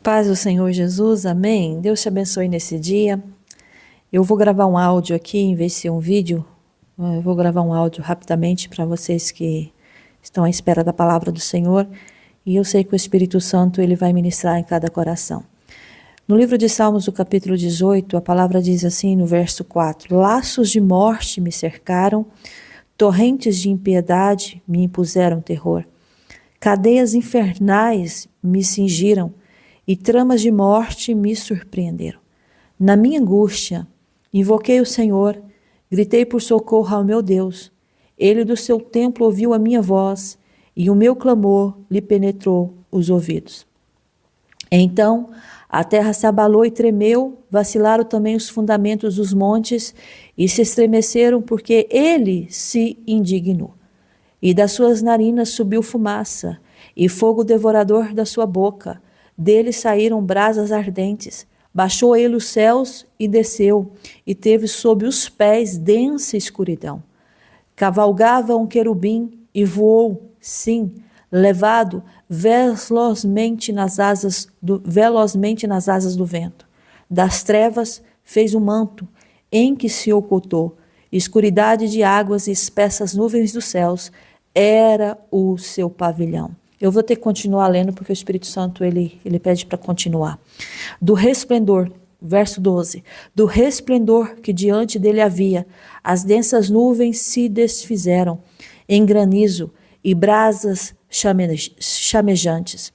Paz do Senhor Jesus, amém. Deus te abençoe nesse dia. Eu vou gravar um áudio aqui, em vez de ser um vídeo, eu vou gravar um áudio rapidamente para vocês que estão à espera da palavra do Senhor. E eu sei que o Espírito Santo ele vai ministrar em cada coração. No livro de Salmos, do capítulo 18, a palavra diz assim no verso 4: Laços de morte me cercaram, torrentes de impiedade me impuseram terror. Cadeias infernais me cingiram, e tramas de morte me surpreenderam. Na minha angústia, invoquei o Senhor, gritei por socorro ao meu Deus. Ele do seu templo ouviu a minha voz, e o meu clamor lhe penetrou os ouvidos. Então a terra se abalou e tremeu, vacilaram também os fundamentos dos montes, e se estremeceram porque ele se indignou. E das suas narinas subiu fumaça, e fogo devorador da sua boca. Dele saíram brasas ardentes. Baixou ele os céus e desceu, e teve sob os pés densa escuridão. Cavalgava um querubim e voou, sim, levado velozmente nas asas do vento. Das trevas fez um manto, em que se ocultou. Escuridade de águas e espessas nuvens dos céus era o seu pavilhão. Eu vou ter que continuar lendo, porque o Espírito Santo ele pede para continuar. Do resplendor, verso 12, do resplendor que diante dele havia, as densas nuvens se desfizeram em granizo e brasas chamejantes.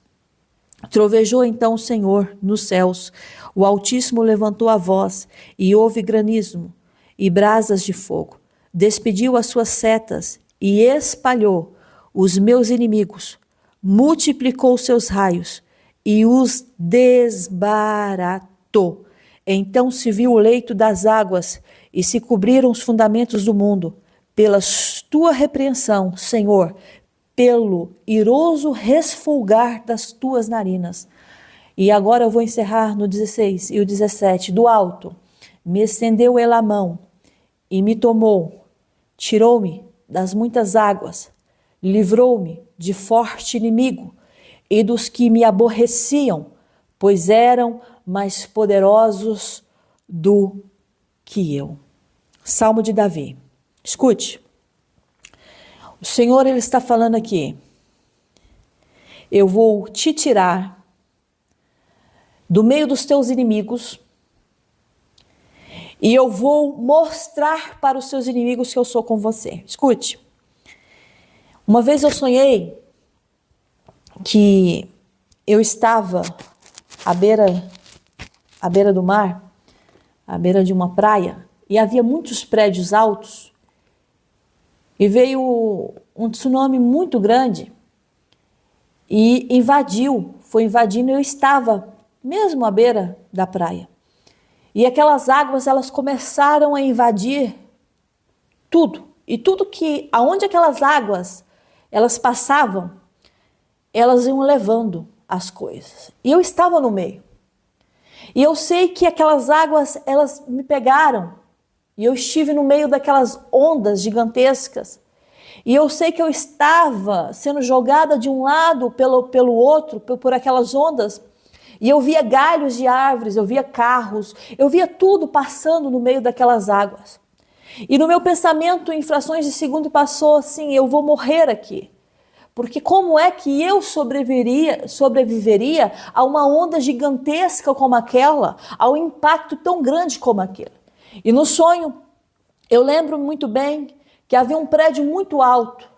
Trovejou então o Senhor nos céus, o Altíssimo levantou a voz, e houve granizo e brasas de fogo. Despediu as suas setas e espalhou os meus inimigos. Multiplicou seus raios e os desbaratou. Então se viu o leito das águas e se cobriram os fundamentos do mundo. Pela tua repreensão, Senhor, pelo iroso resfolgar das tuas narinas. E agora eu vou encerrar no 16 e o 17. Do alto me estendeu ele a mão e me tomou, tirou-me das muitas águas, livrou-me de forte inimigo e dos que me aborreciam, pois eram mais poderosos do que eu. Salmo de Davi. Escute. O Senhor ele está falando aqui: eu vou te tirar do meio dos teus inimigos e eu vou mostrar para os seus inimigos que eu sou com você. Escute. Uma vez eu sonhei que eu estava à beira do mar, à beira de uma praia, e havia muitos prédios altos, e veio um tsunami muito grande e foi invadindo, e eu estava mesmo à beira da praia. E aquelas águas, elas começaram a invadir tudo, e tudo que, aonde aquelas águas elas passavam, elas iam levando as coisas. E eu estava no meio. E eu sei que aquelas águas, elas me pegaram. E eu estive no meio daquelas ondas gigantescas. E eu sei que eu estava sendo jogada de um lado pelo outro, por aquelas ondas. E eu via galhos de árvores, eu via carros, eu via tudo passando no meio daquelas águas. E no meu pensamento, em frações de segundo, passou assim: eu vou morrer aqui. Porque como é que eu sobreviveria a uma onda gigantesca como aquela, a um impacto tão grande como aquele? E no sonho, eu lembro muito bem que havia um prédio muito alto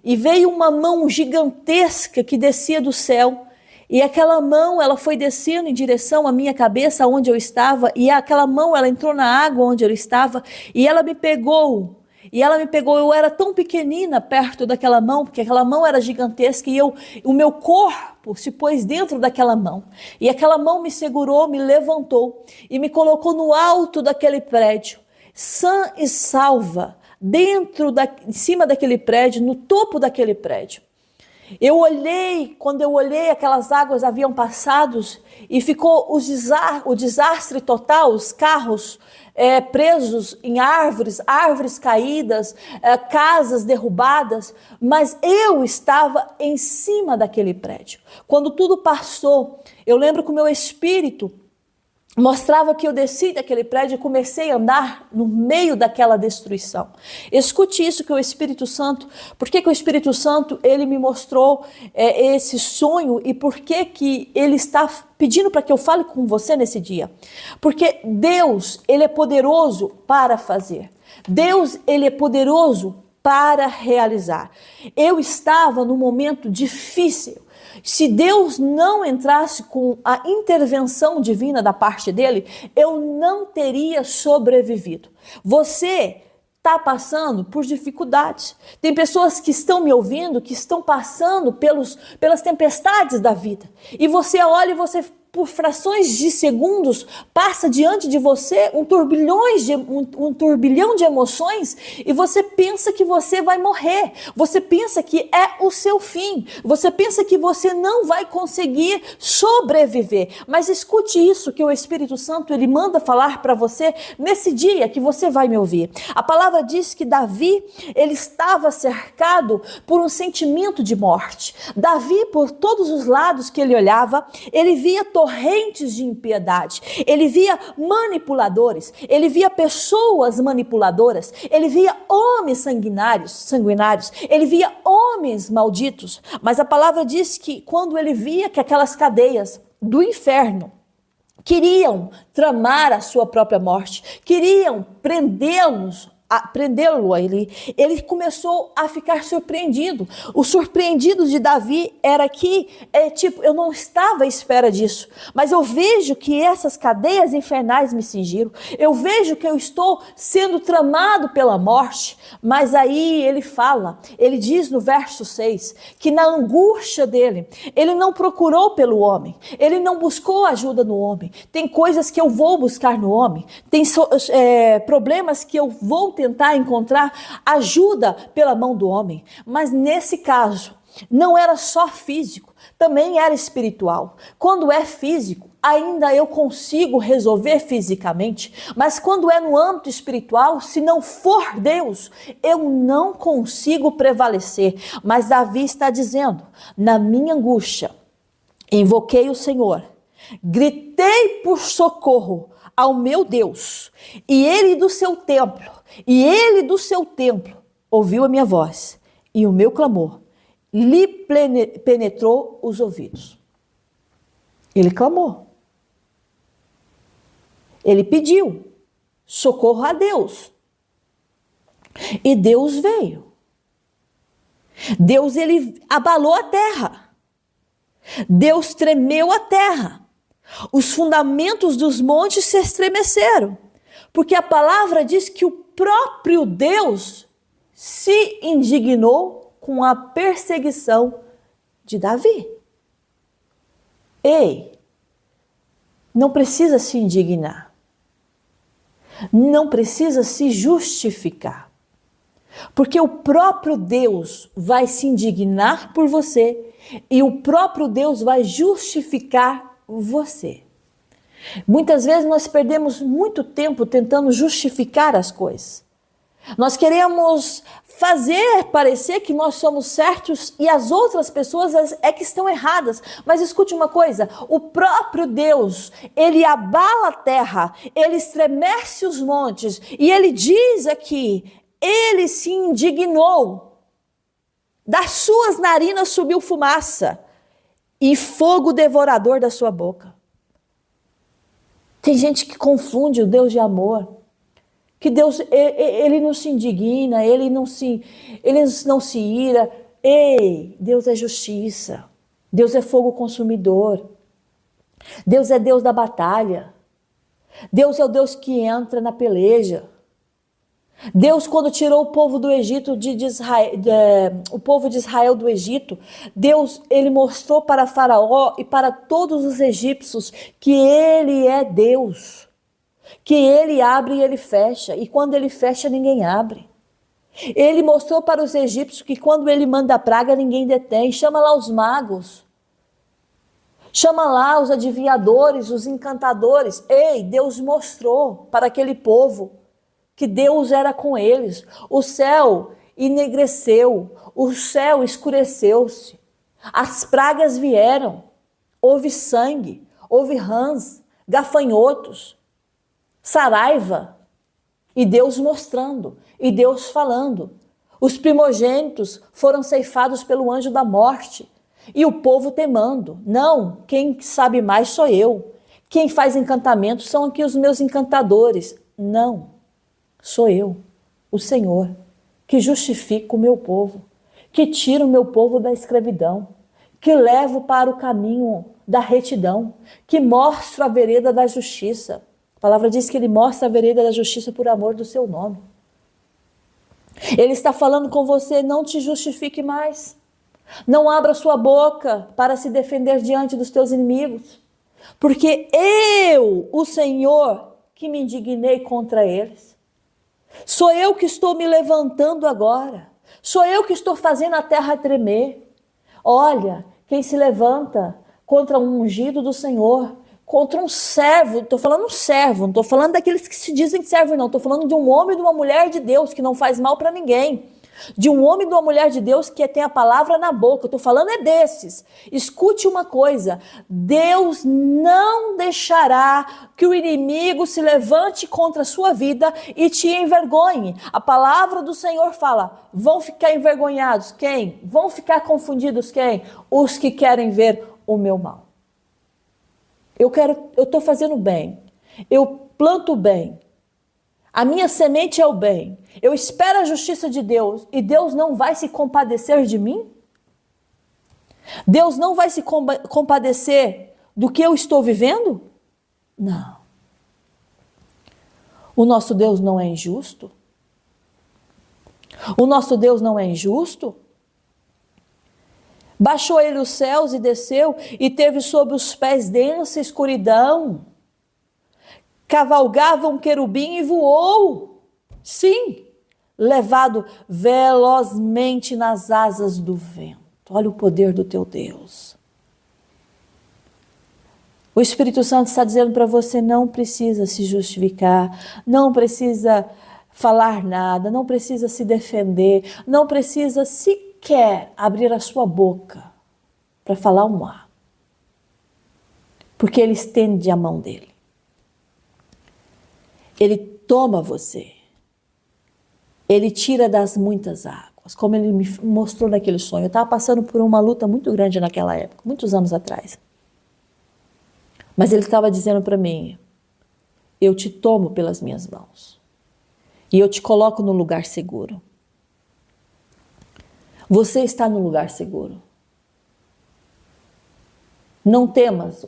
e veio uma mão gigantesca que descia do céu. E aquela mão, ela foi descendo em direção à minha cabeça, onde eu estava, e aquela mão, ela entrou na água onde eu estava, e ela me pegou. Eu era tão pequenina perto daquela mão, porque aquela mão era gigantesca, e o meu corpo se pôs dentro daquela mão. E aquela mão me segurou, me levantou, e me colocou no alto daquele prédio, sã e salva, em cima daquele prédio, no topo daquele prédio. Quando eu olhei, aquelas águas haviam passado e ficou o desastre total, os carros presos em árvores caídas, casas derrubadas, mas eu estava em cima daquele prédio. Quando tudo passou, eu lembro que o meu espírito mostrava que eu desci daquele prédio e comecei a andar no meio daquela destruição. Escute isso que o Espírito Santo, por que o Espírito Santo, ele me mostrou esse sonho e por que ele está pedindo para que eu fale com você nesse dia? Porque Deus, ele é poderoso para fazer. Deus, ele é poderoso para realizar. Eu estava num momento difícil. Se Deus não entrasse com a intervenção divina da parte dele, eu não teria sobrevivido. Você está passando por dificuldades. Tem pessoas que estão me ouvindo, que estão passando pelas tempestades da vida. E você olha e você, por frações de segundos, passa diante de você um turbilhão de emoções e você pensa que você vai morrer. Você pensa que é o seu fim. Você pensa que você não vai conseguir sobreviver. Mas escute isso que o Espírito Santo, ele manda falar para você nesse dia que você vai me ouvir. A palavra diz que Davi, ele estava cercado por um sentimento de morte. Davi, por todos os lados que ele olhava, ele via torrentes de impiedade, ele via manipuladores, ele via pessoas manipuladoras, ele via homens sanguinários, ele via homens malditos, mas a palavra diz que quando ele via que aquelas cadeias do inferno queriam tramar a sua própria morte, queriam prendê-lo a ele começou a ficar surpreendido. O surpreendido de Davi era que, eu não estava à espera disso, mas eu vejo que essas cadeias infernais me cingiram, eu vejo que eu estou sendo tramado pela morte, mas aí ele diz no verso 6, que na angústia dele, ele não procurou pelo homem, ele não buscou ajuda no homem. Tem coisas que eu vou buscar no homem, tem problemas que eu vou tentar encontrar ajuda pela mão do homem, mas nesse caso não era só físico, também era espiritual. Quando é físico, ainda eu consigo resolver fisicamente, mas quando é no âmbito espiritual, se não for Deus, eu não consigo prevalecer. Mas Davi está dizendo, na minha angústia, invoquei o Senhor, gritei por socorro ao meu Deus, e ele do seu templo ouviu a minha voz, e o meu clamor lhe penetrou os ouvidos. Ele clamou. Ele pediu socorro a Deus. E Deus veio. Deus, ele abalou a terra. Deus tremeu a terra. Os fundamentos dos montes se estremeceram, porque a palavra diz que o próprio Deus se indignou com a perseguição de Davi. Ei, não precisa se indignar, não precisa se justificar, porque o próprio Deus vai se indignar por você e o próprio Deus vai justificar você. Muitas vezes nós perdemos muito tempo tentando justificar as coisas. Nós queremos fazer parecer que nós somos certos e as outras pessoas é que estão erradas. Mas escute uma coisa, o próprio Deus, ele abala a terra, ele estremece os montes e ele diz aqui, ele se indignou, das suas narinas subiu fumaça e fogo devorador da sua boca. Tem gente que confunde o Deus de amor, que Deus, ele não se indigna, ele não se ira. Ei, Deus é justiça, Deus é fogo consumidor, Deus é Deus da batalha, Deus é o Deus que entra na peleja. Deus, quando tirou o povo do Egito, o povo de Israel do Egito, Deus, ele mostrou para Faraó e para todos os egípcios que ele é Deus, que ele abre e ele fecha, e quando ele fecha ninguém abre. Ele mostrou para os egípcios que quando ele manda a praga, ninguém detém. Chama lá os magos. Chama lá os adivinhadores, os encantadores. Ei, Deus mostrou para aquele povo que Deus era com eles. O céu enegreceu, o céu escureceu-se. As pragas vieram. Houve sangue, houve rãs, gafanhotos, saraiva. E Deus mostrando, e Deus falando. Os primogênitos foram ceifados pelo anjo da morte. E o povo temando. Não, quem sabe mais sou eu. Quem faz encantamento são aqui os meus encantadores. Não, sou eu, o Senhor, que justifica o meu povo, que tira o meu povo da escravidão, que levo para o caminho da retidão, que mostro a vereda da justiça. A palavra diz que ele mostra a vereda da justiça por amor do seu nome. Ele está falando com você, não te justifique mais. Não abra sua boca para se defender diante dos teus inimigos. Porque eu, o Senhor, que me indignei contra eles. Sou eu que estou me levantando agora. Sou eu que estou fazendo a terra tremer. Olha, quem se levanta contra um ungido do Senhor, contra um servo, estou falando um servo, não estou falando daqueles que se dizem servo, não, estou falando de um homem e de uma mulher de Deus que não faz mal para ninguém, de um homem e de uma mulher de Deus que tem a palavra na boca, estou falando é desses. Escute uma coisa, Deus não deixará que o inimigo se levante contra a sua vida e te envergonhe. A palavra do Senhor fala, vão ficar envergonhados quem? Vão ficar confundidos quem? Os que querem ver o meu mal. Eu estou fazendo bem, eu planto bem, a minha semente é o bem, eu espero a justiça de Deus e Deus não vai se compadecer de mim? Deus não vai se compadecer do que eu estou vivendo? Não. O nosso Deus não é injusto? O nosso Deus não é injusto? Baixou ele os céus e desceu, e teve sob os pés densa escuridão. Cavalgava um querubim e voou. Sim, levado velozmente nas asas do vento. Olha o poder do teu Deus. O Espírito Santo está dizendo para você, não precisa se justificar, não precisa falar nada, não precisa se defender, não precisa sequer abrir a sua boca para falar um A. Porque Ele estende a mão dele. Ele toma você. Ele tira das muitas águas, como Ele me mostrou naquele sonho. Eu estava passando por uma luta muito grande naquela época, muitos anos atrás. Mas Ele estava dizendo para mim, eu te tomo pelas minhas mãos. E eu te coloco no lugar seguro. Você está no lugar seguro. Não temas,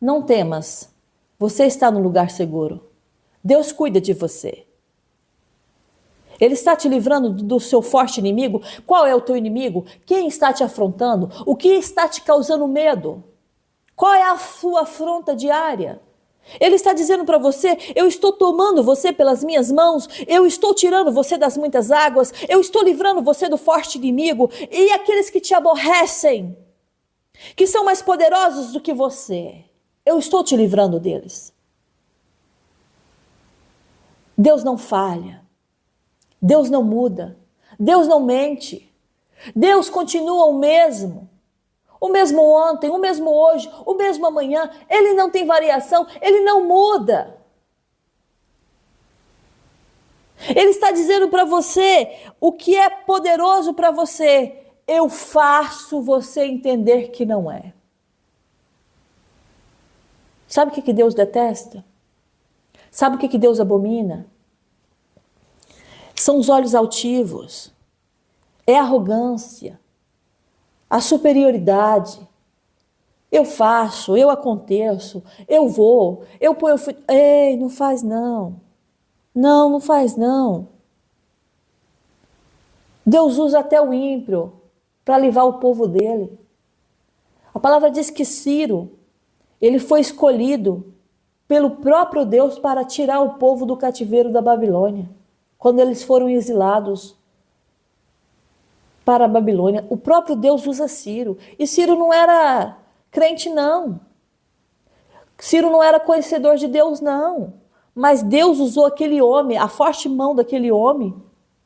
não temas. Você está no lugar seguro. Deus cuida de você. Ele está te livrando do seu forte inimigo. Qual é o teu inimigo? Quem está te afrontando? O que está te causando medo? Qual é a sua afronta diária? Ele está dizendo para você, eu estou tomando você pelas minhas mãos, eu estou tirando você das muitas águas, eu estou livrando você do forte inimigo, e aqueles que te aborrecem, que são mais poderosos do que você, eu estou te livrando deles. Deus não falha, Deus não muda, Deus não mente, Deus continua o mesmo ontem, o mesmo hoje, o mesmo amanhã. Ele não tem variação, Ele não muda. Ele está dizendo para você o que é poderoso para você. Eu faço você entender que não é. Sabe o que Deus detesta? Sabe o que Deus abomina? São os olhos altivos, é a arrogância, a superioridade. Eu faço, eu aconteço, eu vou, eu ponho... Ei, não faz não. Não faz não. Deus usa até o ímpio para livrar o povo dele. A palavra diz que Ciro, ele foi escolhido pelo próprio Deus para tirar o povo do cativeiro da Babilônia, quando eles foram exilados para a Babilônia. O próprio Deus usa Ciro. E Ciro não era crente, não. Ciro não era conhecedor de Deus, não. Mas Deus usou aquele homem, a forte mão daquele homem,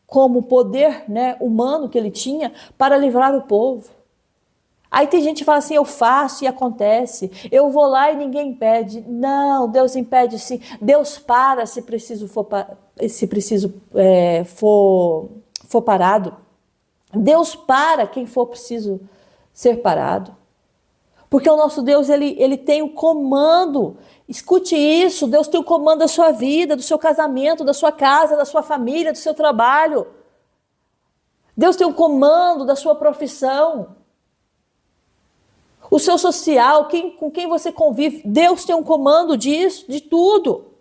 como poder, né, humano que ele tinha, para livrar o povo. Aí tem gente que fala assim, eu faço e acontece. Eu vou lá e ninguém impede. Não, Deus impede sim. Deus para se preciso for parado. Deus para quem for preciso ser parado. Porque o nosso Deus, ele tem o comando. Escute isso, Deus tem o comando da sua vida, do seu casamento, da sua casa, da sua família, do seu trabalho. Deus tem o comando da sua profissão. O seu social, com quem você convive. Deus tem um comando disso, de tudo.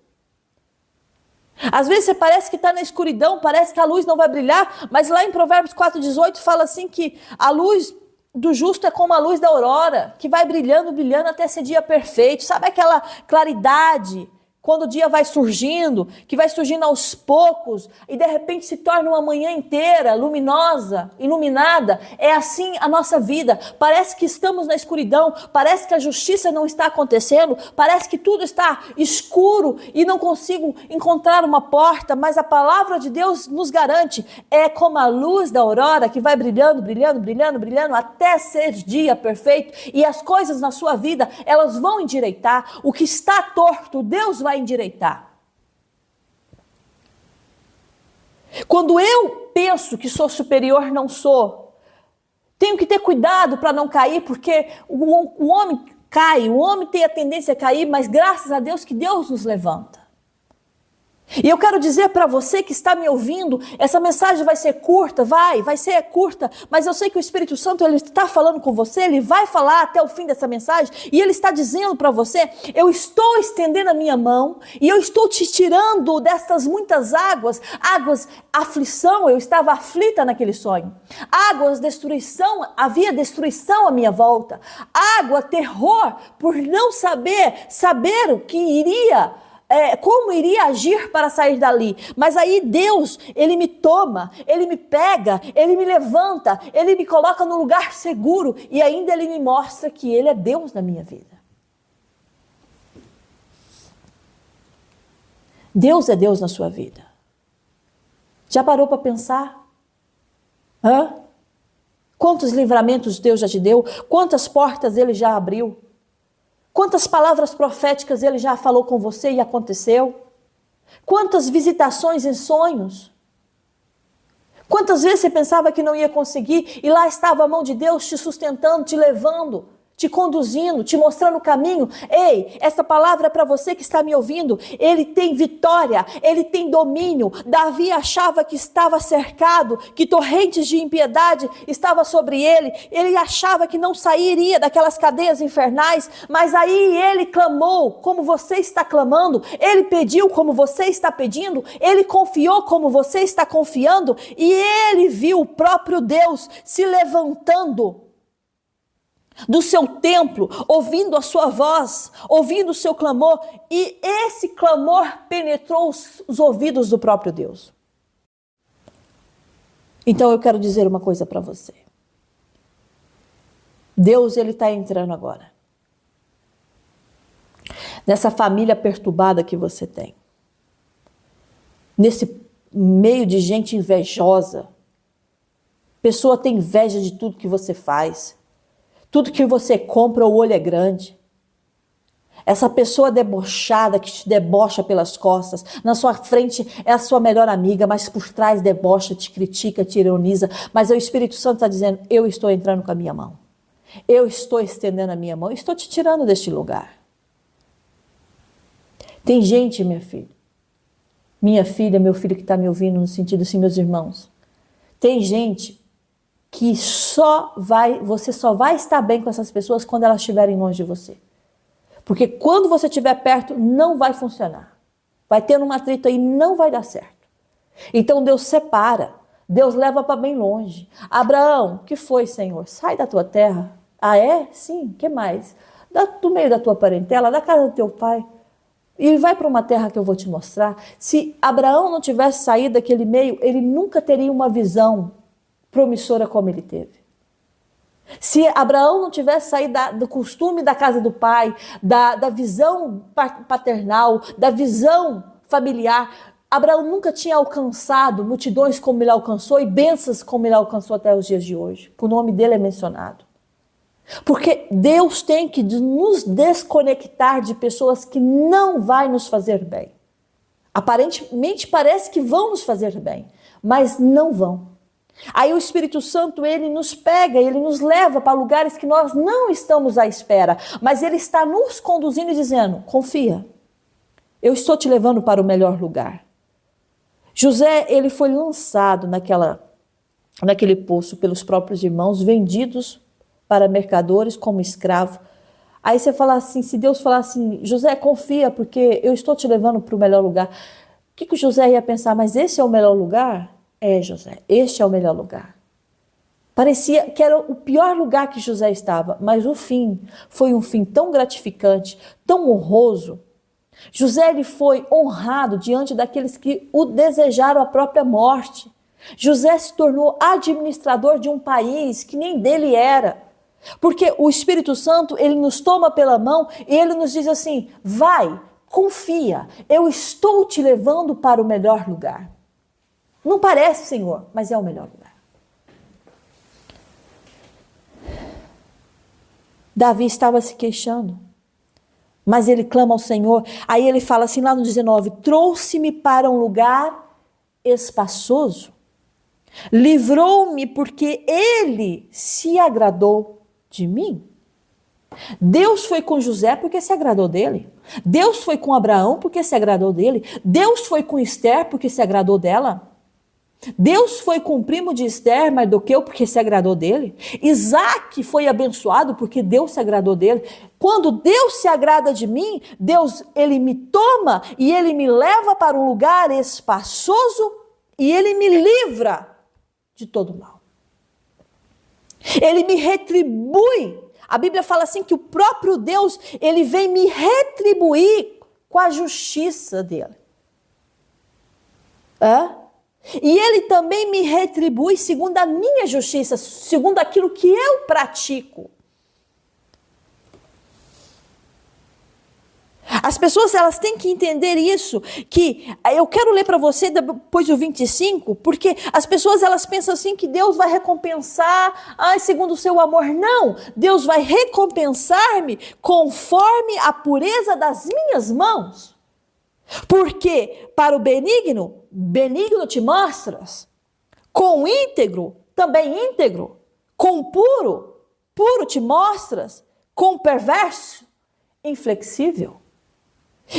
Às vezes você parece que está na escuridão, parece que a luz não vai brilhar, mas lá em Provérbios 4,18 fala assim que a luz do justo é como a luz da aurora, que vai brilhando, brilhando até ser dia perfeito. Sabe aquela claridade, quando o dia vai surgindo, que vai surgindo aos poucos, e de repente se torna uma manhã inteira, luminosa, iluminada? É assim a nossa vida. Parece que estamos na escuridão, parece que a justiça não está acontecendo, parece que tudo está escuro e não consigo encontrar uma porta, mas a palavra de Deus nos garante, é como a luz da aurora que vai brilhando, brilhando, brilhando, brilhando, até ser dia perfeito, e as coisas na sua vida, elas vão endireitar. O que está torto, Deus vai endireitar. Quando eu penso que sou superior, não sou. Tenho que ter cuidado para não cair, porque o homem cai, o homem tem a tendência a cair, mas graças a Deus que Deus nos levanta. E eu quero dizer para você que está me ouvindo, essa mensagem vai ser curta, vai ser curta, mas eu sei que o Espírito Santo, ele está falando com você, ele vai falar até o fim dessa mensagem, e ele está dizendo para você, eu estou estendendo a minha mão, e eu estou te tirando destas muitas águas, aflição, eu estava aflita naquele sonho, águas, destruição, havia destruição à minha volta, água, terror, por não saber o que iria, como iria agir para sair dali. Mas aí Deus, ele me toma, ele me pega, ele me levanta, ele me coloca no lugar seguro e ainda ele me mostra que ele é Deus na minha vida. Deus é Deus na sua vida. Já parou para pensar? Quantos livramentos Deus já te deu? Quantas portas ele já abriu? Quantas palavras proféticas ele já falou com você e aconteceu? Quantas visitações em sonhos? Quantas vezes você pensava que não ia conseguir e lá estava a mão de Deus te sustentando, te levando, te conduzindo, te mostrando o caminho? Ei, essa palavra é para você que está me ouvindo. Ele tem vitória, ele tem domínio. Davi achava que estava cercado, que torrentes de impiedade estavam sobre ele. Ele achava que não sairia daquelas cadeias infernais, mas aí ele clamou como você está clamando, ele pediu como você está pedindo, ele confiou como você está confiando, e ele viu o próprio Deus se levantando do seu templo, ouvindo a sua voz, ouvindo o seu clamor, e esse clamor penetrou os ouvidos do próprio Deus. Então eu quero dizer uma coisa para você. Deus, ele está entrando agora nessa família perturbada que você tem, nesse meio de gente invejosa. Pessoa tem inveja de tudo que você faz. Tudo que você compra, o olho é grande. Essa pessoa debochada que te debocha pelas costas, na sua frente é a sua melhor amiga, mas por trás debocha, te critica, te ironiza. Mas o Espírito Santo está dizendo, eu estou entrando com a minha mão. Eu estou estendendo a minha mão, eu estou te tirando deste lugar. Tem gente, minha filha, meu filho que está me ouvindo, no sentido assim, meus irmãos. Tem gente que você só vai estar bem com essas pessoas quando elas estiverem longe de você. Porque quando você estiver perto, não vai funcionar. Vai ter um atrito aí, não vai dar certo. Então Deus separa, Deus leva para bem longe. Abraão, que foi, Senhor? Sai da tua terra. Ah, é? Sim, o que mais? Do meio da tua parentela, da casa do teu pai. E vai para uma terra que eu vou te mostrar. Se Abraão não tivesse saído daquele meio, ele nunca teria uma visão promissora como ele teve. Se Abraão não tivesse saído do costume da casa do pai, da visão paternal, da visão familiar, Abraão nunca tinha alcançado multidões como ele alcançou e bênçãos como ele alcançou até os dias de hoje, que o nome dele é mencionado. Porque Deus tem que nos desconectar de pessoas que não vai nos fazer bem. Aparentemente parece que vão nos fazer bem, mas não vão. Aí o Espírito Santo, ele nos pega, ele nos leva para lugares que nós não estamos à espera, mas ele está nos conduzindo e dizendo, confia, eu estou te levando para o melhor lugar. José, ele foi lançado naquele poço pelos próprios irmãos, vendidos para mercadores como escravo. Aí você fala assim, se Deus falar assim, José, confia, porque eu estou te levando para o melhor lugar. O que o José ia pensar? Mas esse é o melhor lugar? É, José, este é o melhor lugar. Parecia que era o pior lugar que José estava, mas o fim foi um fim tão gratificante, tão honroso. José, ele foi honrado diante daqueles que o desejaram a própria morte. José se tornou administrador de um país que nem dele era. Porque o Espírito Santo, ele nos toma pela mão e ele nos diz assim, vai, confia, eu estou te levando para o melhor lugar. Não parece, Senhor, mas é o melhor lugar. Davi estava se queixando, mas ele clama ao Senhor. Aí ele fala assim lá no 19, trouxe-me para um lugar espaçoso, livrou-me porque ele se agradou de mim. Deus foi com José porque se agradou dele. Deus foi com Abraão porque se agradou dele. Deus foi com Esther porque se agradou dela. Deus foi com o primo de Esther, Mardoqueu, porque se agradou dele. Isaac foi abençoado porque Deus se agradou dele. Quando Deus se agrada de mim, Deus, ele me toma e ele me leva para um lugar espaçoso e ele me livra de todo mal. Ele me retribui. A Bíblia fala assim que o próprio Deus, ele vem me retribuir com a justiça dele. E ele também me retribui segundo a minha justiça, segundo aquilo que eu pratico. As pessoas, elas têm que entender isso, que eu quero ler para você depois do 25, porque as pessoas, elas pensam assim que Deus vai recompensar, segundo o seu amor. Não, Deus vai recompensar-me conforme a pureza das minhas mãos. Porque para o benigno, benigno te mostras, com o íntegro, também íntegro, com o puro, puro te mostras, com o perverso, inflexível.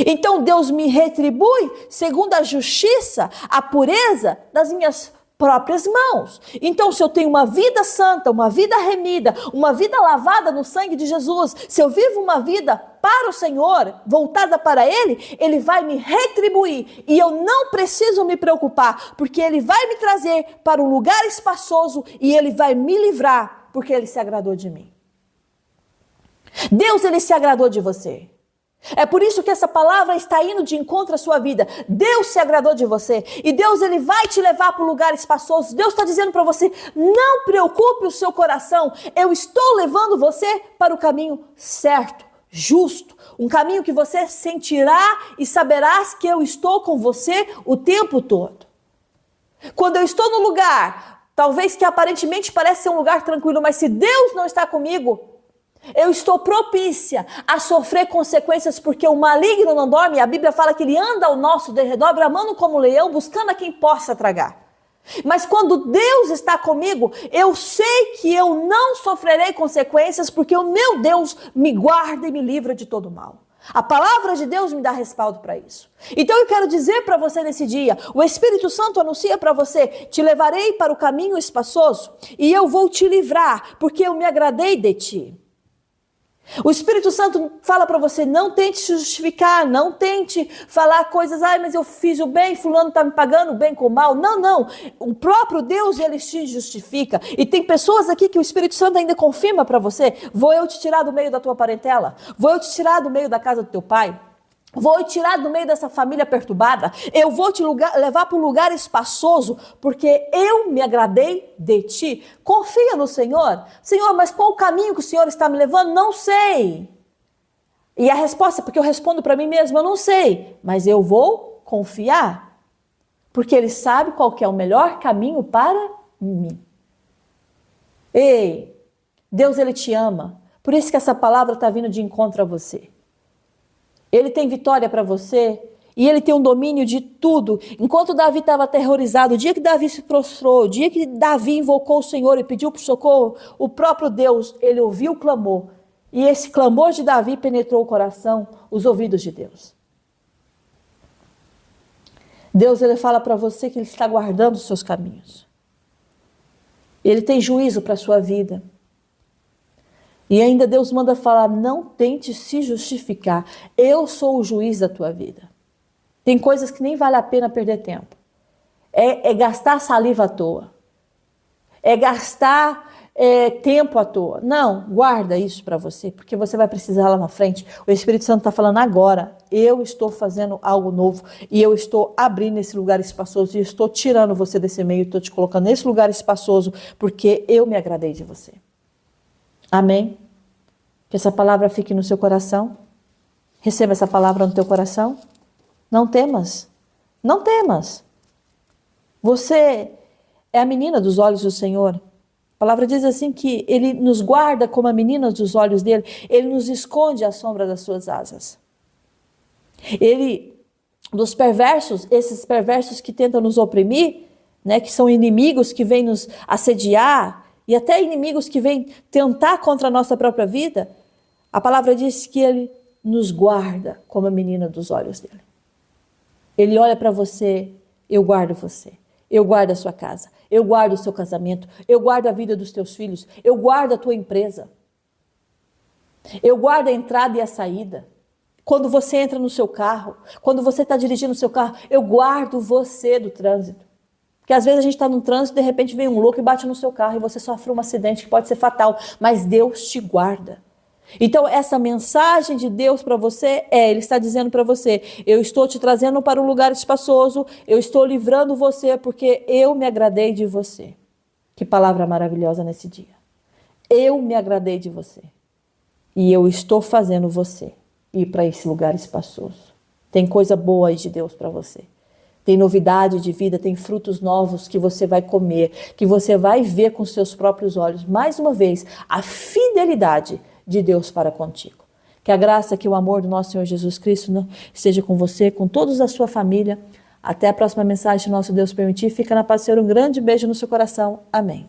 Então Deus me retribui segundo a justiça, a pureza das minhas próprias mãos. Então, se eu tenho uma vida santa, uma vida remida, uma vida lavada no sangue de Jesus, se eu vivo uma vida para o Senhor, voltada para Ele, Ele vai me retribuir e eu não preciso me preocupar, porque Ele vai me trazer para um lugar espaçoso e Ele vai me livrar, porque Ele se agradou de mim. Deus, Ele se agradou de você. É por isso que essa palavra está indo de encontro à sua vida. Deus se agradou de você. E Deus, ele vai te levar para um lugar espaçoso. Deus está dizendo para você, não preocupe o seu coração. Eu estou levando você para o caminho certo, justo. Um caminho que você sentirá e saberás que eu estou com você o tempo todo. Quando eu estou no lugar, talvez que aparentemente parece ser um lugar tranquilo, mas se Deus não está comigo, eu estou propícia a sofrer consequências, porque o maligno não dorme. A Bíblia fala que ele anda ao nosso derredor, bramando como leão, buscando a quem possa tragar. Mas quando Deus está comigo, eu sei que eu não sofrerei consequências, porque o meu Deus me guarda e me livra de todo mal. A palavra de Deus me dá respaldo para isso. Então eu quero dizer para você nesse dia, o Espírito Santo anuncia para você, te levarei para o caminho espaçoso e eu vou te livrar, porque eu me agradei de ti. O Espírito Santo fala para você, não tente se justificar, não tente falar coisas, mas eu fiz o bem, fulano está me pagando o bem com o mal. Não, não, o próprio Deus, ele te justifica. E tem pessoas aqui que o Espírito Santo ainda confirma para você, vou eu te tirar do meio da tua parentela, vou eu te tirar do meio da casa do teu pai, Vou te tirar do meio dessa família perturbada. Eu vou te levar para um lugar espaçoso, porque eu me agradei de ti. Confia no Senhor. Senhor, mas qual o caminho que o Senhor está me levando? Não sei. E a resposta, porque eu respondo para mim mesma, eu não sei. Mas eu vou confiar. Porque Ele sabe qual que é o melhor caminho para mim. Ei, Deus, Ele te ama. Por isso que essa palavra está vindo de encontro a você. Ele tem vitória para você e Ele tem um domínio de tudo. Enquanto Davi estava aterrorizado, o dia que Davi se prostrou, o dia que Davi invocou o Senhor e pediu por socorro, o próprio Deus, Ele ouviu o clamor. E esse clamor de Davi penetrou o coração, os ouvidos de Deus. Deus, Ele fala para você que Ele está guardando os seus caminhos. Ele tem juízo para a sua vida. E ainda Deus manda falar, não tente se justificar. Eu sou o juiz da tua vida. Tem coisas que nem vale a pena perder tempo. É gastar saliva à toa. É gastar tempo à toa. Não, guarda isso para você, porque você vai precisar lá na frente. O Espírito Santo está falando agora, eu estou fazendo algo novo e eu estou abrindo esse lugar espaçoso e estou tirando você desse meio, estou te colocando nesse lugar espaçoso, porque eu me agradei de você. Amém? Que essa palavra fique no seu coração. Receba essa palavra no teu coração. Não temas. Não temas. Você é a menina dos olhos do Senhor. A palavra diz assim que Ele nos guarda como a menina dos olhos dele. Ele nos esconde à sombra das suas asas. Ele, dos perversos, esses perversos que tentam nos oprimir, né, que são inimigos que vêm nos assediar, e até inimigos que vêm tentar contra a nossa própria vida, a palavra diz que Ele nos guarda como a menina dos olhos dele. Ele olha para você, eu guardo você, eu guardo a sua casa, eu guardo o seu casamento, eu guardo a vida dos teus filhos, eu guardo a tua empresa, eu guardo a entrada e a saída. Quando você entra no seu carro, quando você está dirigindo o seu carro, eu guardo você do trânsito. Porque às vezes a gente está no trânsito e de repente vem um louco e bate no seu carro e você sofre um acidente que pode ser fatal, mas Deus te guarda. Então essa mensagem de Deus para você Ele está dizendo para você, eu estou te trazendo para um lugar espaçoso, eu estou livrando você porque eu me agradei de você. Que palavra maravilhosa nesse dia. Eu me agradei de você e eu estou fazendo você ir para esse lugar espaçoso. Tem coisa boa aí de Deus para você. Tem novidade de vida, tem frutos novos que você vai comer, que você vai ver com seus próprios olhos. Mais uma vez, a fidelidade de Deus para contigo. Que a graça, que o amor do nosso Senhor Jesus Cristo esteja com você, com todos da sua família. Até a próxima mensagem, se nosso Deus permitir. Fica na paz do Senhor. Um grande beijo no seu coração. Amém.